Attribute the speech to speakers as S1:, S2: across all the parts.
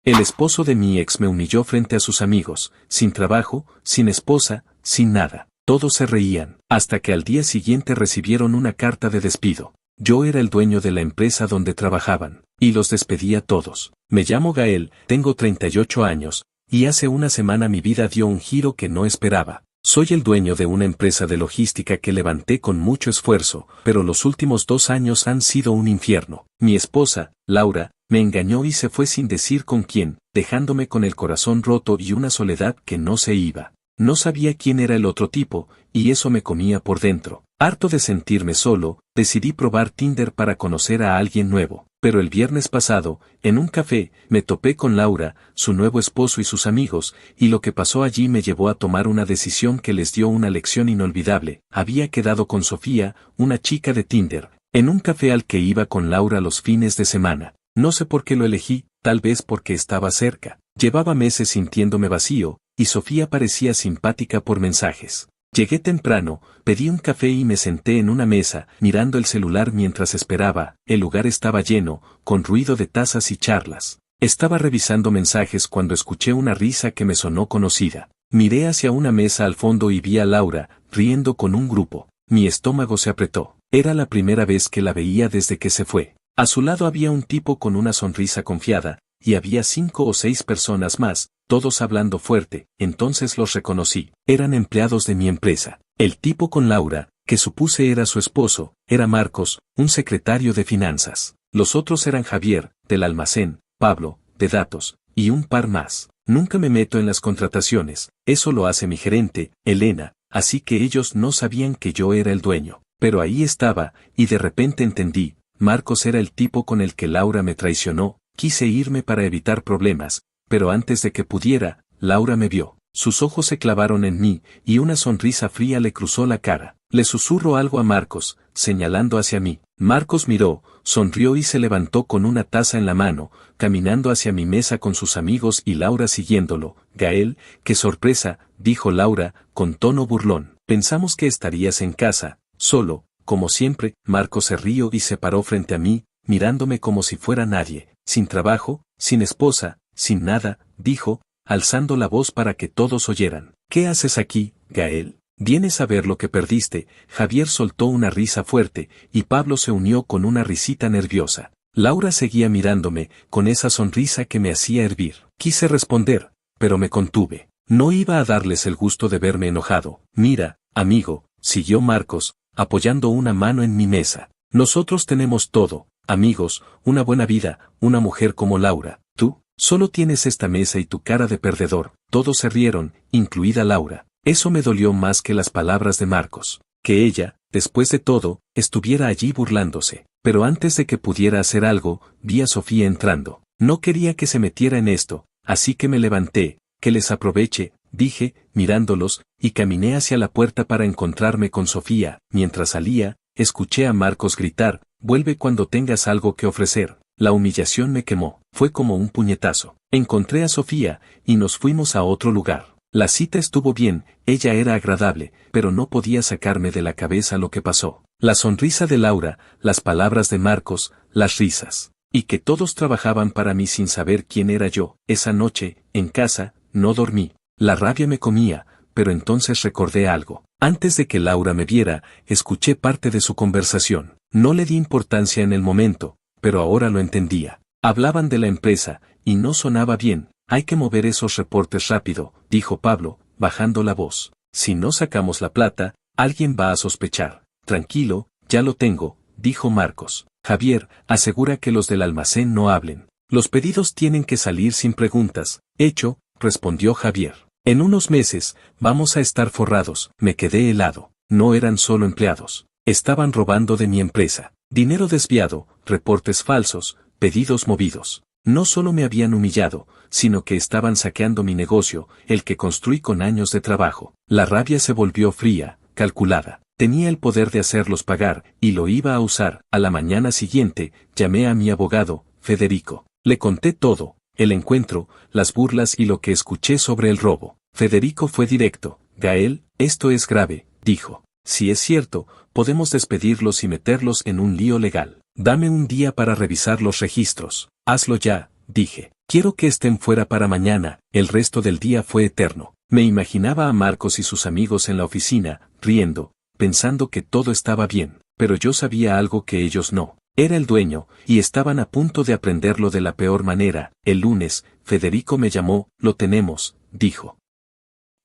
S1: El esposo de mi ex me humilló frente a sus amigos, sin trabajo, sin esposa, sin nada. Todos se reían, hasta que al día siguiente recibieron una carta de despido. Yo era el dueño de la empresa donde trabajaban, y los despedí a todos. Me llamo Gael, tengo 38 años, y hace una semana mi vida dio un giro que no esperaba. Soy el dueño de una empresa de logística que levanté con mucho esfuerzo, pero los últimos 2 años han sido un infierno. Mi esposa, Laura, me engañó y se fue sin decir con quién, dejándome con el corazón roto y una soledad que no se iba. No sabía quién era el otro tipo, y eso me comía por dentro. Harto de sentirme solo, decidí probar Tinder para conocer a alguien nuevo. Pero el viernes pasado, en un café, me topé con Laura, su nuevo esposo y sus amigos, y lo que pasó allí me llevó a tomar una decisión que les dio una lección inolvidable. Había quedado con Sofía, una chica de Tinder, en un café al que iba con Laura los fines de semana. No sé por qué lo elegí, tal vez porque estaba cerca. Llevaba meses sintiéndome vacío, y Sofía parecía simpática por mensajes. Llegué temprano, pedí un café y me senté en una mesa, mirando el celular mientras esperaba. El lugar estaba lleno, con ruido de tazas y charlas. Estaba revisando mensajes cuando escuché una risa que me sonó conocida. Miré hacia una mesa al fondo y vi a Laura, riendo con un grupo. Mi estómago se apretó. Era la primera vez que la veía desde que se fue. A su lado había un tipo con una sonrisa confiada, y había 5 o 6 personas más, todos hablando fuerte. Entonces los reconocí. Eran empleados de mi empresa. El tipo con Laura, que supuse era su esposo, era Marcos, un secretario de finanzas. Los otros eran Javier, del almacén, Pablo, de datos, y un par más. Nunca me meto en las contrataciones, eso lo hace mi gerente, Elena, así que ellos no sabían que yo era el dueño. Pero ahí estaba, y de repente entendí, Marcos era el tipo con el que Laura me traicionó. Quise irme para evitar problemas, pero antes de que pudiera, Laura me vio. Sus ojos se clavaron en mí, y una sonrisa fría le cruzó la cara. Le susurró algo a Marcos, señalando hacia mí. Marcos miró, sonrió y se levantó con una taza en la mano, caminando hacia mi mesa con sus amigos y Laura siguiéndolo. Gael, qué sorpresa, dijo Laura, con tono burlón. Pensamos que estarías en casa, solo, como siempre. Marcos se rió y se paró frente a mí, mirándome como si fuera nadie. Sin trabajo, sin esposa, sin nada, dijo, alzando la voz para que todos oyeran. ¿Qué haces aquí, Gael? ¿Vienes a ver lo que perdiste? Javier soltó una risa fuerte, y Pablo se unió con una risita nerviosa. Laura seguía mirándome, con esa sonrisa que me hacía hervir. Quise responder, pero me contuve. No iba a darles el gusto de verme enojado. Mira, amigo, siguió Marcos, apoyando una mano en mi mesa. Nosotros tenemos todo. Amigos, una buena vida, una mujer como Laura. Tú, solo tienes esta mesa y tu cara de perdedor. Todos se rieron, incluida Laura. Eso me dolió más que las palabras de Marcos. Que ella, después de todo, estuviera allí burlándose. Pero antes de que pudiera hacer algo, vi a Sofía entrando. No quería que se metiera en esto, así que me levanté. Que les aproveche, dije, mirándolos, y caminé hacia la puerta para encontrarme con Sofía. Mientras salía, escuché a Marcos gritar, vuelve cuando tengas algo que ofrecer. La humillación me quemó, fue como un puñetazo. Encontré a Sofía, y nos fuimos a otro lugar. La cita estuvo bien, ella era agradable, pero no podía sacarme de la cabeza lo que pasó. La sonrisa de Laura, las palabras de Marcos, las risas. Y que todos trabajaban para mí sin saber quién era yo. Esa noche, en casa, no dormí. La rabia me comía, pero entonces recordé algo. Antes de que Laura me viera, escuché parte de su conversación. No le di importancia en el momento, pero ahora lo entendía. Hablaban de la empresa, y no sonaba bien. Hay que mover esos reportes rápido, dijo Pablo, bajando la voz. Si no sacamos la plata, alguien va a sospechar. Tranquilo, ya lo tengo, dijo Marcos. Javier, asegura que los del almacén no hablen. Los pedidos tienen que salir sin preguntas. Hecho, respondió Javier. En unos meses, vamos a estar forrados. Me quedé helado. No eran solo empleados. Estaban robando de mi empresa. Dinero desviado, reportes falsos, pedidos movidos. No solo me habían humillado, sino que estaban saqueando mi negocio, el que construí con años de trabajo. La rabia se volvió fría, calculada. Tenía el poder de hacerlos pagar, y lo iba a usar. A la mañana siguiente, llamé a mi abogado, Federico. Le conté todo, el encuentro, las burlas y lo que escuché sobre el robo. Federico fue directo. Gael, esto es grave, dijo. Si es cierto, podemos despedirlos y meterlos en un lío legal. Dame un día para revisar los registros. Hazlo ya, dije. Quiero que estén fuera para mañana. El resto del día fue eterno. Me imaginaba a Marcos y sus amigos en la oficina, riendo, pensando que todo estaba bien, pero yo sabía algo que ellos no. Era el dueño, y estaban a punto de aprenderlo de la peor manera. El lunes, Federico me llamó. Lo tenemos, dijo.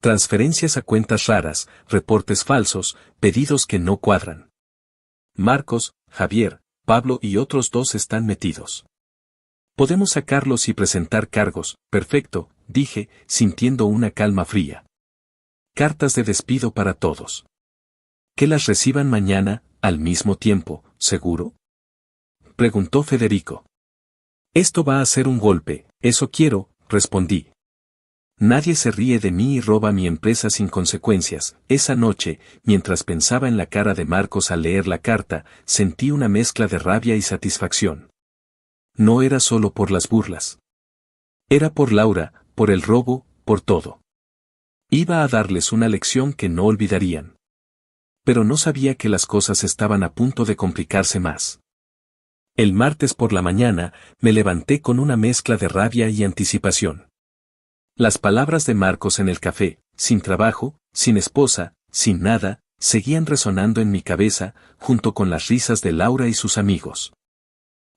S1: Transferencias a cuentas raras, reportes falsos, pedidos que no cuadran. Marcos, Javier, Pablo y otros 2 están metidos. Podemos sacarlos y presentar cargos. Perfecto, dije, sintiendo una calma fría. Cartas de despido para todos. Que las reciban mañana, al mismo tiempo, ¿seguro? Preguntó Federico. Esto va a ser un golpe, eso quiero, respondí. Nadie se ríe de mí y roba mi empresa sin consecuencias. Esa noche, mientras pensaba en la cara de Marcos al leer la carta, sentí una mezcla de rabia y satisfacción. No era solo por las burlas. Era por Laura, por el robo, por todo. Iba a darles una lección que no olvidarían. Pero no sabía que las cosas estaban a punto de complicarse más. El martes por la mañana, me levanté con una mezcla de rabia y anticipación. Las palabras de Marcos en el café, sin trabajo, sin esposa, sin nada, seguían resonando en mi cabeza, junto con las risas de Laura y sus amigos.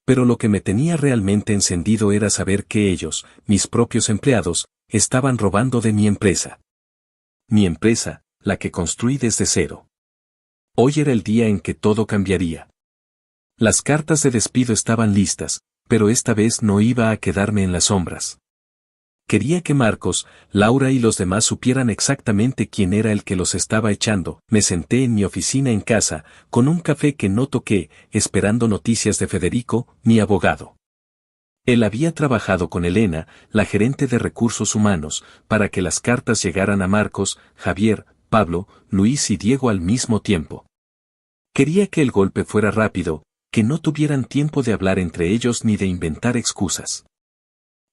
S1: Pero lo que me tenía realmente encendido era saber que ellos, mis propios empleados, estaban robando de mi empresa. Mi empresa, la que construí desde cero. Hoy era el día en que todo cambiaría. Las cartas de despido estaban listas, pero esta vez no iba a quedarme en las sombras. Quería que Marcos, Laura y los demás supieran exactamente quién era el que los estaba echando. Me senté en mi oficina en casa, con un café que no toqué, esperando noticias de Federico, mi abogado. Él había trabajado con Elena, la gerente de recursos humanos, para que las cartas llegaran a Marcos, Javier, Pablo, Luis y Diego al mismo tiempo. Quería que el golpe fuera rápido, que no tuvieran tiempo de hablar entre ellos ni de inventar excusas.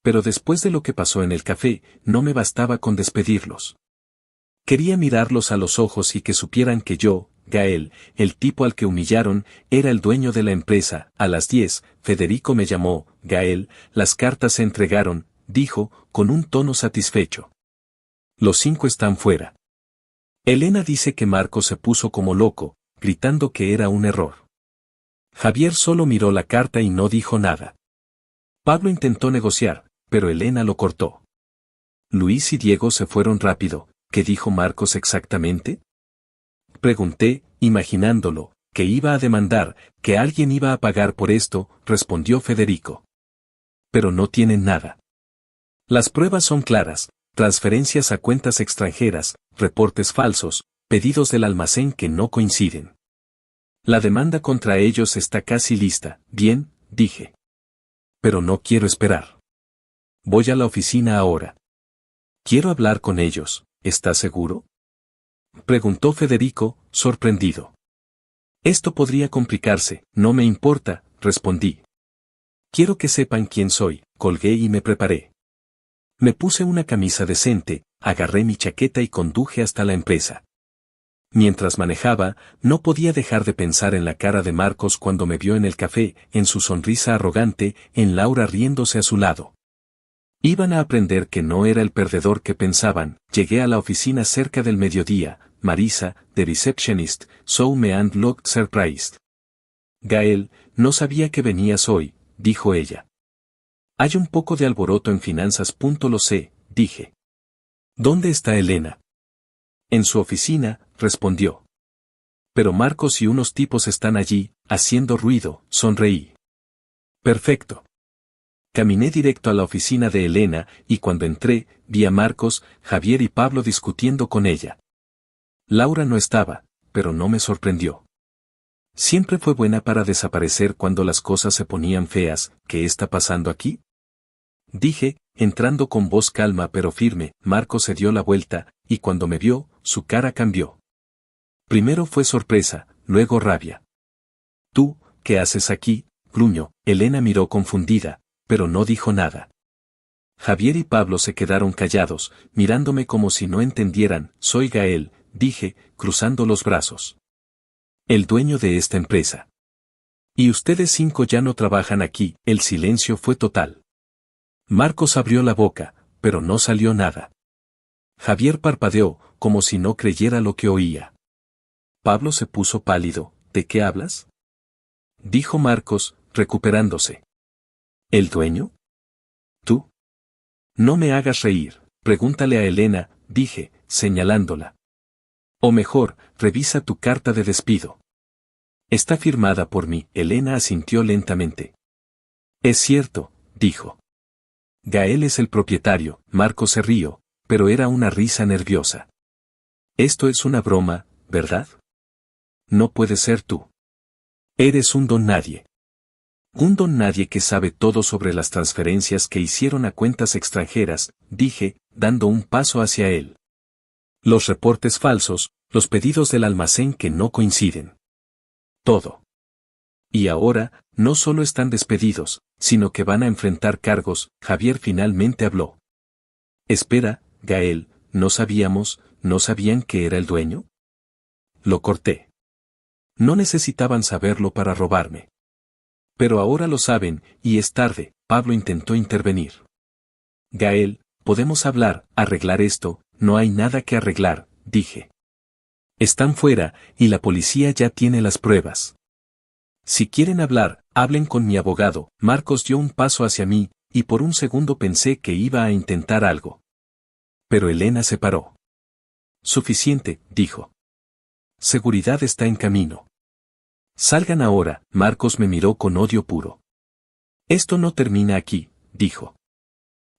S1: Pero después de lo que pasó en el café, no me bastaba con despedirlos. Quería mirarlos a los ojos y que supieran que yo, Gael, el tipo al que humillaron, era el dueño de la empresa. A las 10, Federico me llamó. Gael, las cartas se entregaron, dijo, con un tono satisfecho. Los 5 están fuera. Elena dice que Marcos se puso como loco, gritando que era un error. Javier solo miró la carta y no dijo nada. Pablo intentó negociar, pero Elena lo cortó. Luis y Diego se fueron rápido. ¿Qué dijo Marcos exactamente? Pregunté, imaginándolo, que iba a demandar, que alguien iba a pagar por esto, respondió Federico. Pero no tienen nada. Las pruebas son claras, transferencias a cuentas extranjeras, reportes falsos, pedidos del almacén que no coinciden. La demanda contra ellos está casi lista. Bien, dije. Pero no quiero esperar. Voy a la oficina ahora. Quiero hablar con ellos, ¿estás seguro? Preguntó Federico, sorprendido. Esto podría complicarse, no me importa, respondí. Quiero que sepan quién soy, colgué y me preparé. Me puse una camisa decente, agarré mi chaqueta y conduje hasta la empresa. Mientras manejaba, no podía dejar de pensar en la cara de Marcos cuando me vio en el café, en su sonrisa arrogante, en Laura riéndose a su lado. Iban a aprender que no era el perdedor que pensaban. Llegué a la oficina cerca del mediodía. Marisa, the receptionist, saw me and looked surprised. Gael, no sabía que venías hoy, dijo ella. Hay un poco de alboroto en finanzas. Lo sé, dije. ¿Dónde está Elena? En su oficina, respondió. Pero Marcos y unos tipos están allí, haciendo ruido, sonreí. Perfecto. Caminé directo a la oficina de Elena, y cuando entré, vi a Marcos, Javier y Pablo discutiendo con ella. Laura no estaba, pero no me sorprendió. Siempre fue buena para desaparecer cuando las cosas se ponían feas. ¿Qué está pasando aquí? Dije, entrando con voz calma pero firme. Marcos se dio la vuelta, y cuando me vio, su cara cambió. Primero fue sorpresa, luego rabia. ¿Tú, qué haces aquí, gruñó? Elena miró confundida, pero no dijo nada. Javier y Pablo se quedaron callados, mirándome como si no entendieran. Soy Gael, dije, cruzando los brazos. El dueño de esta empresa. Y ustedes 5 ya no trabajan aquí. El silencio fue total. Marcos abrió la boca, pero no salió nada. Javier parpadeó, como si no creyera lo que oía. Pablo se puso pálido. ¿De qué hablas?, dijo Marcos, recuperándose. ¿El dueño? ¿Tú? No me hagas reír, pregúntale a Elena, dije, señalándola. O mejor, revisa tu carta de despido. Está firmada por mí. Elena asintió lentamente. Es cierto, dijo. Gael es el propietario. Marcos se rió, pero era una risa nerviosa. Esto es una broma, ¿verdad? No puedes ser tú. Eres un don nadie. Un don nadie que sabe todo sobre las transferencias que hicieron a cuentas extranjeras, dije, dando un paso hacia él. Los reportes falsos, los pedidos del almacén que no coinciden. Todo. Y ahora, no solo están despedidos, sino que van a enfrentar cargos. Javier finalmente habló. Espera, Gael, ¿no sabían que era el dueño? Lo corté. No necesitaban saberlo para robarme. Pero ahora lo saben, y es tarde. Pablo intentó intervenir. Gael, podemos arreglar esto. No hay nada que arreglar, dije. Están fuera, y la policía ya tiene las pruebas. Si quieren hablar, hablen con mi abogado. Marcos dio un paso hacia mí, y por un segundo pensé que iba a intentar algo. Pero Elena se paró. Suficiente, dijo. Seguridad está en camino. Salgan ahora. Marcos me miró con odio puro. Esto no termina aquí, dijo.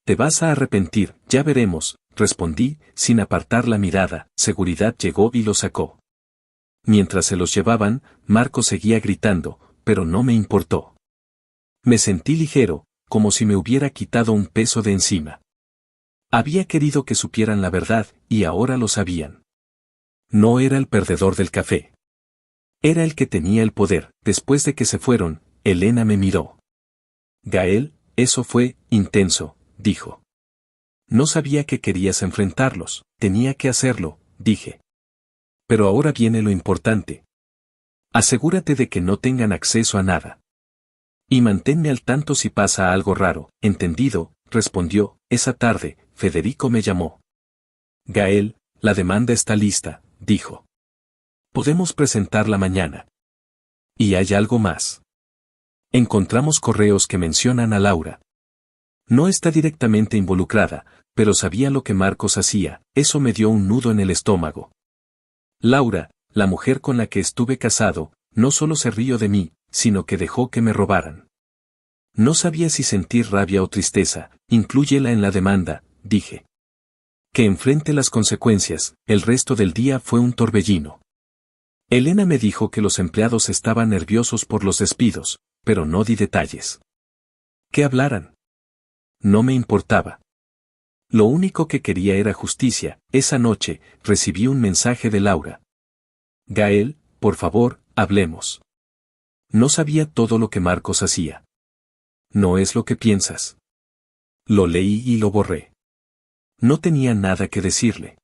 S1: Te vas a arrepentir, ya veremos, respondí, sin apartar la mirada. Seguridad llegó y lo sacó. Mientras se los llevaban, Marcos seguía gritando, pero no me importó. Me sentí ligero, como si me hubiera quitado un peso de encima. Había querido que supieran la verdad, y ahora lo sabían. No era el perdedor del café. Era el que tenía el poder. Después de que se fueron, Elena me miró. Gael, eso fue intenso, dijo. No sabía que querías enfrentarlos. Tenía que hacerlo, dije. Pero ahora viene lo importante. Asegúrate de que no tengan acceso a nada. Y manténme al tanto si pasa algo raro. Entendido, respondió. Esa tarde, Federico me llamó. Gael, la demanda está lista, dijo. Podemos presentarla mañana. Y hay algo más. Encontramos correos que mencionan a Laura. No está directamente involucrada, pero sabía lo que Marcos hacía. Eso me dio un nudo en el estómago. Laura, la mujer con la que estuve casado, no solo se rió de mí, sino que dejó que me robaran. No sabía si sentir rabia o tristeza. Inclúyela en la demanda, dije. Que enfrente las consecuencias. El resto del día fue un torbellino. Elena me dijo que los empleados estaban nerviosos por los despidos, pero no di detalles. Que hablaran. No me importaba. Lo único que quería era justicia. Esa noche, recibí un mensaje de Laura. Gael, por favor, hablemos. No sabía todo lo que Marcos hacía. No es lo que piensas. Lo leí y lo borré. No tenía nada que decirle.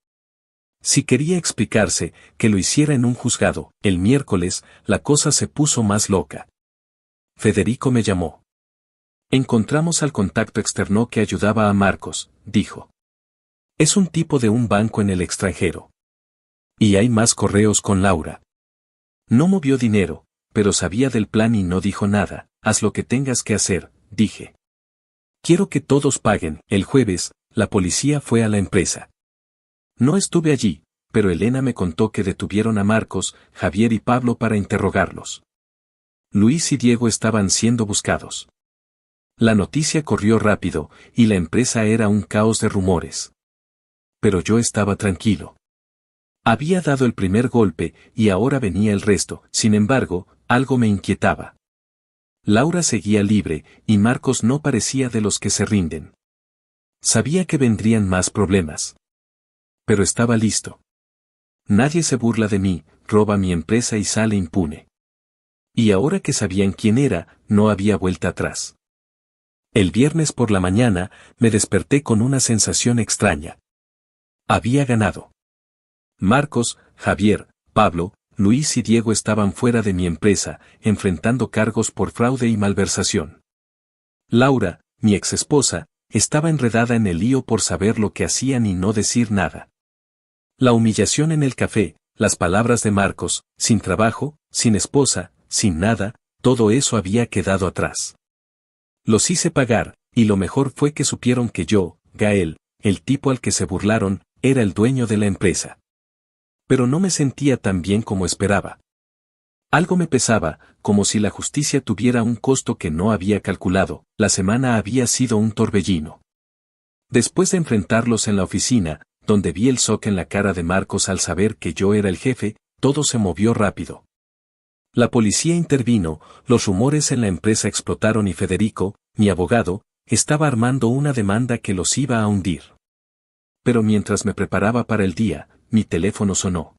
S1: Si quería explicarse, que lo hiciera en un juzgado. El miércoles, la cosa se puso más loca. Federico me llamó. Encontramos al contacto externo que ayudaba a Marcos, dijo. Es un tipo de un banco en el extranjero. Y hay más correos con Laura. No movió dinero, pero sabía del plan y no dijo nada. Haz lo que tengas que hacer, dije. Quiero que todos paguen. El jueves, la policía fue a la empresa. No estuve allí, pero Elena me contó que detuvieron a Marcos, Javier y Pablo para interrogarlos. Luis y Diego estaban siendo buscados. La noticia corrió rápido, y la empresa era un caos de rumores. Pero yo estaba tranquilo. Había dado el primer golpe, y ahora venía el resto. Sin embargo, algo me inquietaba. Laura seguía libre, y Marcos no parecía de los que se rinden. Sabía que vendrían más problemas. Pero estaba listo. Nadie se burla de mí, roba mi empresa y sale impune. Y ahora que sabían quién era, no había vuelta atrás. El viernes por la mañana, me desperté con una sensación extraña. Había ganado. Marcos, Javier, Pablo, Luis y Diego estaban fuera de mi empresa, enfrentando cargos por fraude y malversación. Laura, mi exesposa, estaba enredada en el lío por saber lo que hacían y no decir nada. La humillación en el café, las palabras de Marcos, sin trabajo, sin esposa, sin nada, todo eso había quedado atrás. Los hice pagar, y lo mejor fue que supieron que yo, Gael, el tipo al que se burlaron, era el dueño de la empresa. Pero no me sentía tan bien como esperaba. Algo me pesaba, como si la justicia tuviera un costo que no había calculado. La semana había sido un torbellino. Después de enfrentarlos en la oficina, donde vi el shock en la cara de Marcos al saber que yo era el jefe, todo se movió rápido. La policía intervino, los rumores en la empresa explotaron y Federico, mi abogado, estaba armando una demanda que los iba a hundir. Pero mientras me preparaba para el día, mi teléfono sonó.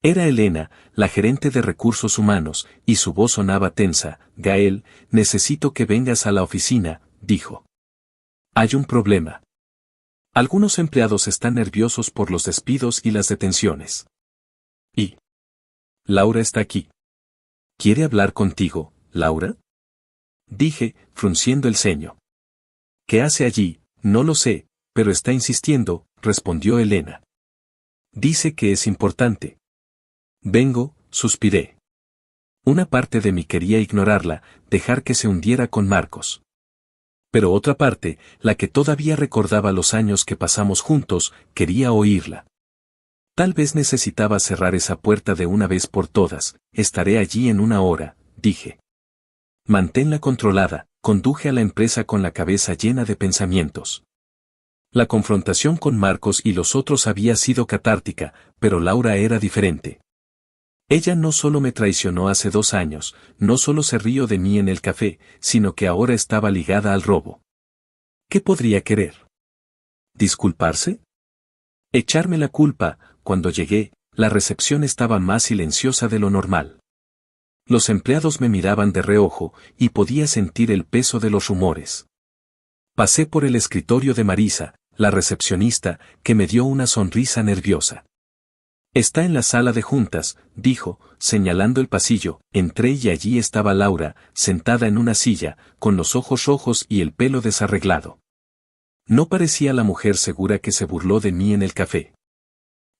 S1: Era Elena, la gerente de recursos humanos, y su voz sonaba tensa. Gael, necesito que vengas a la oficina, dijo. Hay un problema. Algunos empleados están nerviosos por los despidos y las detenciones. Y Laura está aquí. ¿Quiere hablar contigo, Laura? Dije, frunciendo el ceño. ¿Qué hace allí? No lo sé, pero está insistiendo, respondió Elena. Dice que es importante. Vengo, suspiré. Una parte de mí quería ignorarla, dejar que se hundiera con Marcos. Pero otra parte, la que todavía recordaba los años que pasamos juntos, quería oírla. Tal vez necesitaba cerrar esa puerta de una vez por todas. Estaré allí en una hora, dije. Manténla controlada, conduje a la empresa con la cabeza llena de pensamientos. La confrontación con Marcos y los otros había sido catártica, pero Laura era diferente. Ella no solo me traicionó hace 2 años, no solo se rió de mí en el café, sino que ahora estaba ligada al robo. ¿Qué podría querer? ¿Disculparse? Echarme la culpa. Cuando llegué, la recepción estaba más silenciosa de lo normal. Los empleados me miraban de reojo, y podía sentir el peso de los rumores. Pasé por el escritorio de Marisa, la recepcionista, que me dio una sonrisa nerviosa. Está en la sala de juntas, dijo, señalando el pasillo. Entré y allí estaba Laura, sentada en una silla, con los ojos rojos y el pelo desarreglado. No parecía la mujer segura que se burló de mí en el café.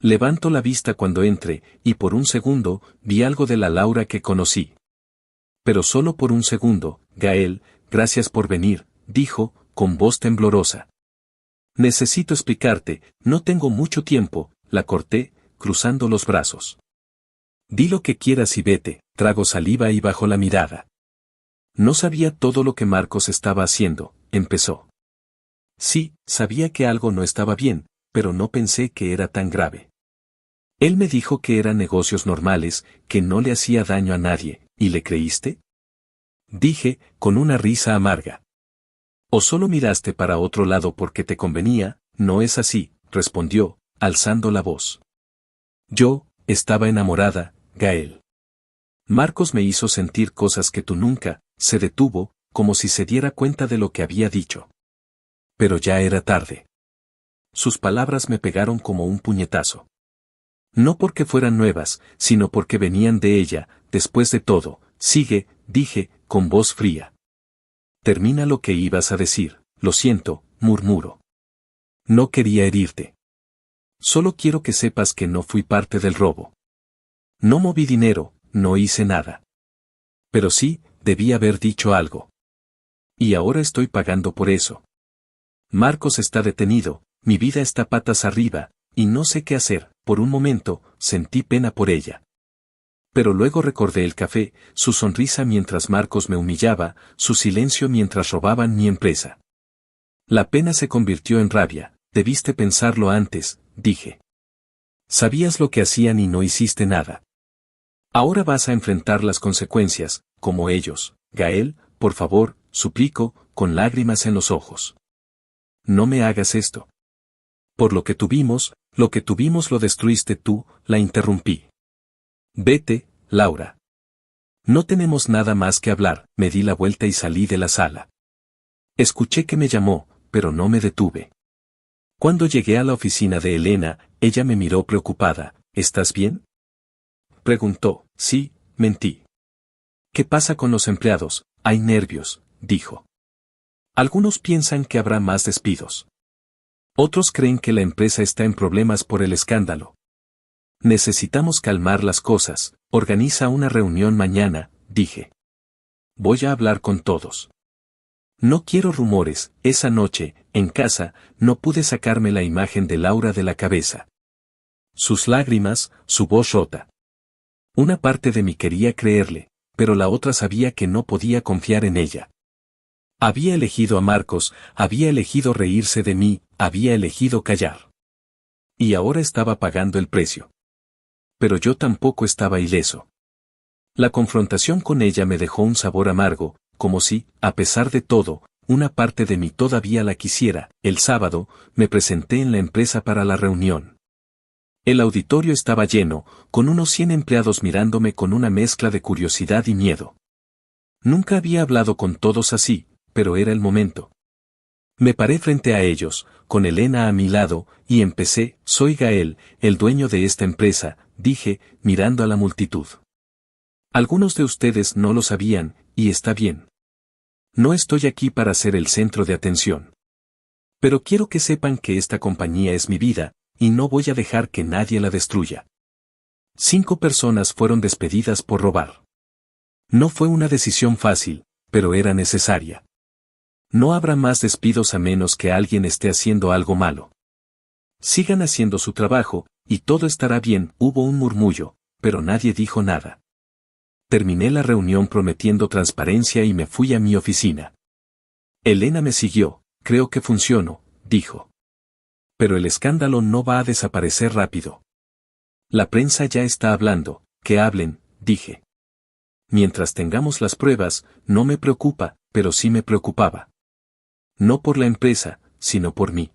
S1: Levanto la vista cuando entré, y por un segundo, vi algo de la Laura que conocí. Pero solo por un segundo. Gael, gracias por venir, dijo, con voz temblorosa. Necesito explicarte, no tengo mucho tiempo, la corté, cruzando los brazos. Di lo que quieras y vete, trago saliva y bajó la mirada. No sabía todo lo que Marcos estaba haciendo, empezó. Sí, sabía que algo no estaba bien, pero no pensé que era tan grave. Él me dijo que eran negocios normales, que no le hacía daño a nadie, ¿y le creíste? Dije, con una risa amarga. O solo miraste para otro lado porque te convenía. No es así, respondió, alzando la voz. Yo, estaba enamorada, Gael. Marcos me hizo sentir cosas que tú nunca. Se detuvo, como si se diera cuenta de lo que había dicho. Pero ya era tarde. Sus palabras me pegaron como un puñetazo. No porque fueran nuevas, sino porque venían de ella. Después de todo, sigue, dije, con voz fría. Termina lo que ibas a decir. Lo siento, murmuró. No quería herirte. Solo quiero que sepas que no fui parte del robo. No moví dinero, no hice nada. Pero sí, debí haber dicho algo. Y ahora estoy pagando por eso. Marcos está detenido, mi vida está patas arriba, y no sé qué hacer. Por un momento, sentí pena por ella. Pero luego recordé el café, su sonrisa mientras Marcos me humillaba, su silencio mientras robaban mi empresa. La pena se convirtió en rabia. Debiste pensarlo antes, dije. Sabías lo que hacían y no hiciste nada. Ahora vas a enfrentar las consecuencias, como ellos. Gael, por favor, suplico, con lágrimas en los ojos. No me hagas esto. Por lo que tuvimos lo destruiste tú, la interrumpí. Vete, Laura. No tenemos nada más que hablar. Me di la vuelta y salí de la sala. Escuché que me llamó, pero no me detuve. Cuando llegué a la oficina de Elena, ella me miró preocupada. ¿Estás bien? Preguntó. Sí, mentí. ¿Qué pasa con los empleados? Hay nervios, dijo. Algunos piensan que habrá más despidos. Otros creen que la empresa está en problemas por el escándalo. Necesitamos calmar las cosas. Organiza una reunión mañana, dije. Voy a hablar con todos. No quiero rumores. Esa noche, en casa, no pude sacarme la imagen de Laura de la cabeza. Sus lágrimas, su voz rota. Una parte de mí quería creerle, pero la otra sabía que no podía confiar en ella. Había elegido a Marcos, había elegido reírse de mí, había elegido callar. Y ahora estaba pagando el precio. Pero yo tampoco estaba ileso. La confrontación con ella me dejó un sabor amargo, como si, a pesar de todo, una parte de mí todavía la quisiera. El sábado, me presenté en la empresa para la reunión. El auditorio estaba lleno, con unos 100 empleados mirándome con una mezcla de curiosidad y miedo. Nunca había hablado con todos así, pero era el momento. Me paré frente a ellos, con Elena a mi lado, y empecé: soy Gael, el dueño de esta empresa, dije, mirando a la multitud. Algunos de ustedes no lo sabían, y está bien. No estoy aquí para ser el centro de atención. Pero quiero que sepan que esta compañía es mi vida, y no voy a dejar que nadie la destruya. 5 personas fueron despedidas por robar. No fue una decisión fácil, pero era necesaria. No habrá más despidos a menos que alguien esté haciendo algo malo. Sigan haciendo su trabajo, y todo estará bien. Hubo un murmullo, pero nadie dijo nada. Terminé la reunión prometiendo transparencia y me fui a mi oficina. Elena me siguió. Creo que funcionó, dijo. Pero el escándalo no va a desaparecer rápido. La prensa ya está hablando. Que hablen, dije. Mientras tengamos las pruebas, no me preocupa, pero sí me preocupaba. No por la empresa, sino por mí.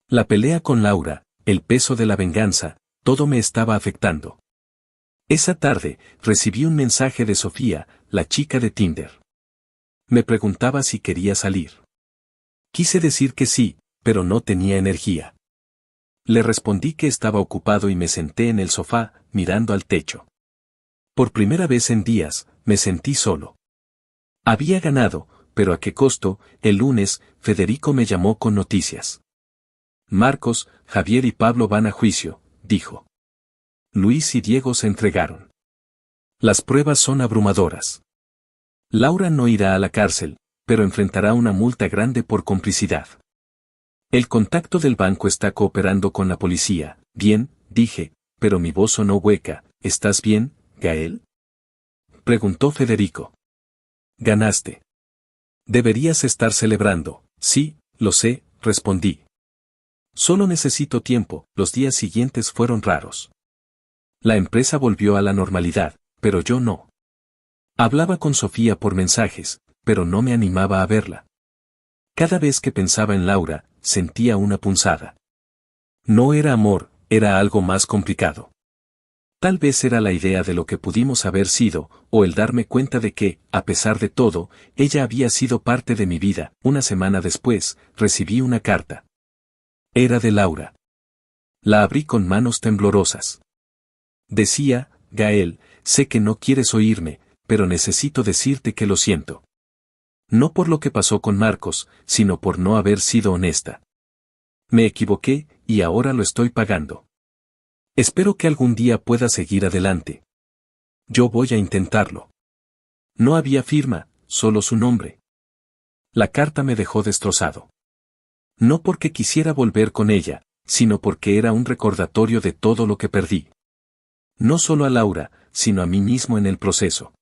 S1: La pelea con Laura, el peso de la venganza, todo me estaba afectando. Esa tarde, recibí un mensaje de Sofía, la chica de Tinder. Me preguntaba si quería salir. Quise decir que sí, pero no tenía energía. Le respondí que estaba ocupado y me senté en el sofá, mirando al techo. Por primera vez en días, me sentí solo. Había ganado, pero ¿a qué costo? El lunes, Federico me llamó con noticias. Marcos, Javier y Pablo van a juicio, dijo. Luis y Diego se entregaron. Las pruebas son abrumadoras. Laura no irá a la cárcel, pero enfrentará una multa grande por complicidad. El contacto del banco está cooperando con la policía. Bien, dije, pero mi voz sonó hueca. ¿Estás bien, Gael? Preguntó Federico. Ganaste. Deberías estar celebrando. Sí, lo sé, respondí. Solo necesito tiempo. Los días siguientes fueron raros. La empresa volvió a la normalidad, pero yo no. Hablaba con Sofía por mensajes, pero no me animaba a verla. Cada vez que pensaba en Laura, sentía una punzada. No era amor, era algo más complicado. Tal vez era la idea de lo que pudimos haber sido, o el darme cuenta de que, a pesar de todo, ella había sido parte de mi vida. Una semana después, recibí una carta. Era de Laura. La abrí con manos temblorosas. Decía: Gael, sé que no quieres oírme, pero necesito decirte que lo siento. No por lo que pasó con Marcos, sino por no haber sido honesta. Me equivoqué, y ahora lo estoy pagando. Espero que algún día pueda seguir adelante. Yo voy a intentarlo. No había firma, solo su nombre. La carta me dejó destrozado. No porque quisiera volver con ella, sino porque era un recordatorio de todo lo que perdí. No solo a Laura, sino a mí mismo en el proceso.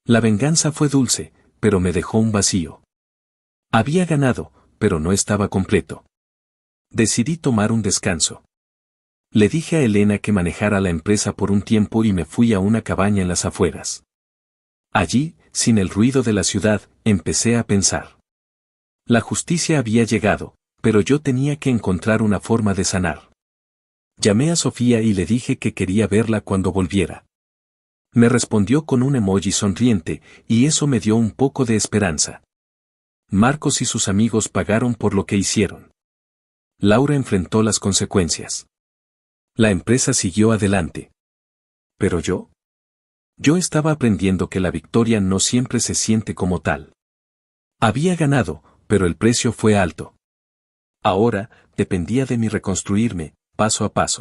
S1: La venganza fue dulce, pero me dejó un vacío. Había ganado, pero no estaba completo. Decidí tomar un descanso. Le dije a Elena que manejara la empresa por un tiempo y me fui a una cabaña en las afueras. Allí, sin el ruido de la ciudad, empecé a pensar. La justicia había llegado, pero yo tenía que encontrar una forma de sanar. Llamé a Sofía y le dije que quería verla cuando volviera. Me respondió con un emoji sonriente, y eso me dio un poco de esperanza. Marcos y sus amigos pagaron por lo que hicieron. Laura enfrentó las consecuencias. La empresa siguió adelante. ¿Pero yo? Yo estaba aprendiendo que la victoria no siempre se siente como tal. Había ganado, pero el precio fue alto. Ahora, dependía de mí reconstruirme, paso a paso.